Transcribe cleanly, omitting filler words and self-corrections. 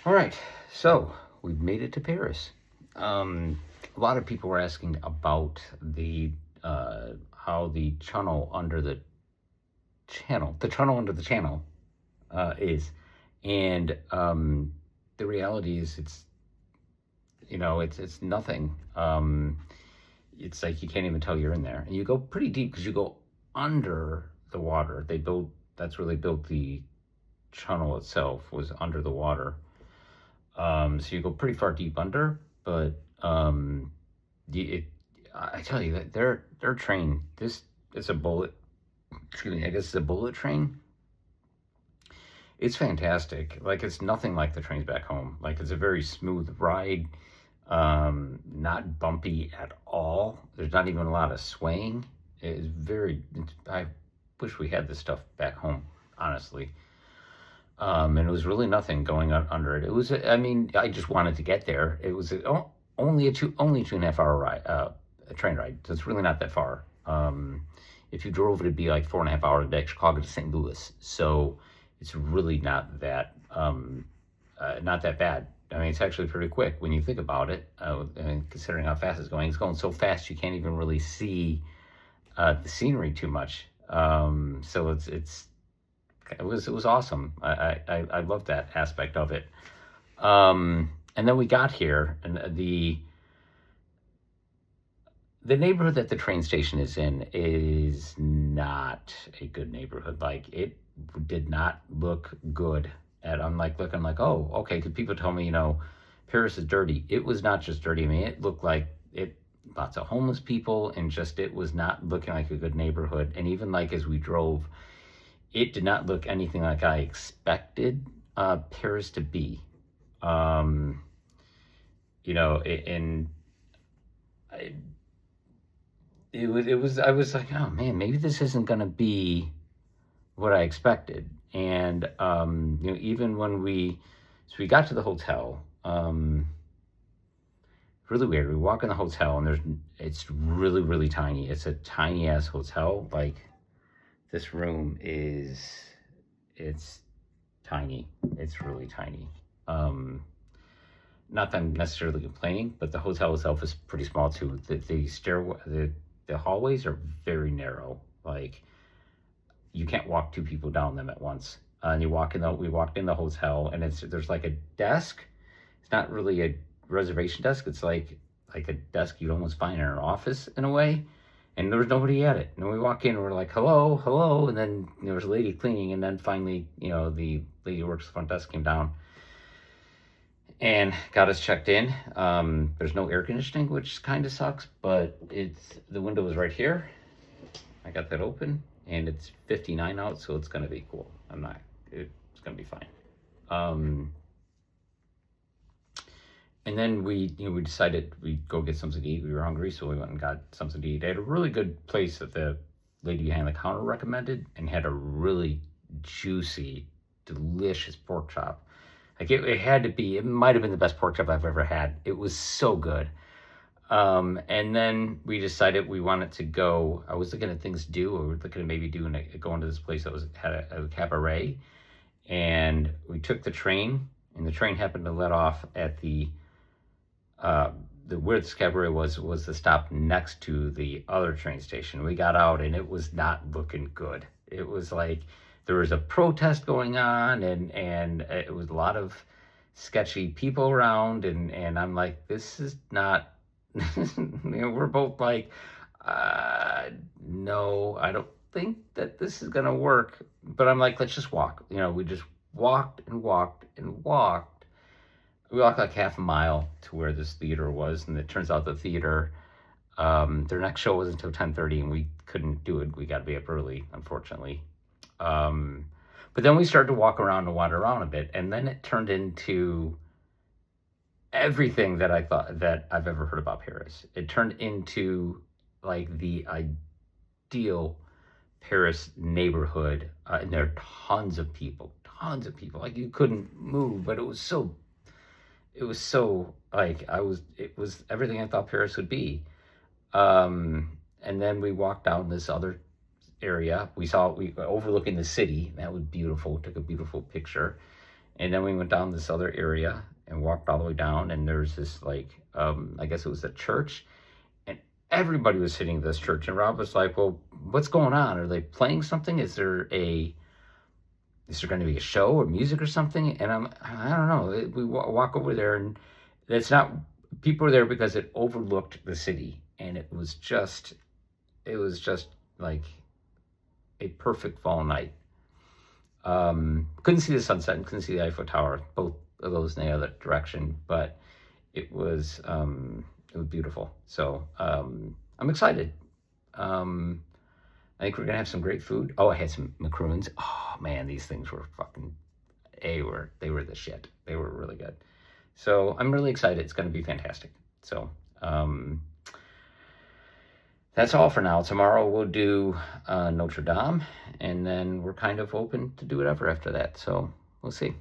All right, so we've made it to Paris. A lot of people were asking about the how the tunnel under the channel is, and the reality is it's nothing. It's like you can't even tell you're in there, and you go pretty deep because you go under the water. That's where they built the tunnel itself was under the water. So you go pretty far deep under, but it, I tell you that their train. This it's a bullet. Excuse me. I guess it's a bullet train. It's fantastic. Like it's nothing like the trains back home. Like it's a very smooth ride. Not bumpy at all. There's not even a lot of swaying. It's very. I wish we had this stuff back home. Honestly. And it was really nothing going on under it. It was, I mean, I just wanted to get there. It was only 2.5 hour ride, a train ride. So it's really not that far. If you drove, it'd be like 4.5 hours a day, Chicago to St. Louis. So it's really not that bad. I mean, it's actually pretty quick when you think about it. Considering how fast it's going so fast you can't even really see the scenery too much. So it was awesome. I loved that aspect of it. And then we got here, and the neighborhood that the train station is in is not a good neighborhood. Like it did not look good. And I'm like looking like, oh, okay. Because people tell me, Paris is dirty. It was not just dirty. I mean, it looked like it lots of homeless people, and just it was not looking like a good neighborhood. And even like as we drove, it did not look anything like I expected Paris to be. Um, and it was I was like, oh man, maybe this isn't gonna be what I expected. And even when we got to the hotel, really weird. We walk in the hotel, and it's really really tiny. It's a tiny ass hotel. Like this room it's tiny. It's really tiny. Not that I'm necessarily complaining, but the hotel itself is pretty small too. The stairway, the hallways are very narrow. Like you can't walk two people down them at once. And we walked in the hotel, and there's like a desk. It's not really a reservation desk. It's like a desk you'd almost find in an office in a way. And there was nobody at it. And we walk in, and we're like, hello, hello. And then there was a lady cleaning. And then finally, the lady who works the front desk came down and got us checked in. There's no air conditioning, which kind of sucks, but the window is right here. I got that open, and it's 59 out, so it's going to be cool. It's going to be fine. And then we decided we'd go get something to eat. We were hungry, so we went and got something to eat. They had a really good place that the lady behind the counter recommended, and had a really juicy, delicious pork chop. Like it had to be. It might have been the best pork chop I've ever had. It was so good. And then we decided we wanted to go. I was looking at things to do. We were looking at maybe going to this place that had a cabaret, and we took the train. And the train happened to let off at where this cabaret was the stop next to the other train station. We got out, and it was not looking good. It was like there was a protest going on, and it was a lot of sketchy people around, and I'm like, this is not. We're both like, no, I don't think that this is gonna work. But I'm like, let's just walk. We just walked and walked and walked. We walked like half a mile to where this theater was, and it turns out the theater, their next show was until 10:30, and we couldn't do it. We got to be up early, unfortunately. But then we started to walk around and wander around a bit, and then it turned into everything that I thought that I've ever heard about Paris. It turned into like the ideal Paris neighborhood, and there are tons of people. Like you couldn't move, but it was so like it was everything I thought Paris would be. And then we walked down this other area. We overlooking the city. That was beautiful. Took a beautiful picture. And then we went down this other area and walked all the way down, and there's this like I guess it was a church, and everybody was sitting at this church. And Rob was like, "Well, what's going on? Are they playing something? Is there going to be a show or music or something?" And I don't know. We walk over there, and it's not people were there because it overlooked the city, and it was just like a perfect fall night. Couldn't see the sunset and couldn't see the Eiffel Tower, both of those in the other direction, but it was beautiful. So I'm excited. I think we're gonna have some great food. Oh, I had some macaroons. Oh man, these things were fucking. They were the shit. They were really good. So I'm really excited. It's gonna be fantastic. So that's all for now. Tomorrow we'll do Notre Dame, and then we're kind of open to do whatever after that. So we'll see.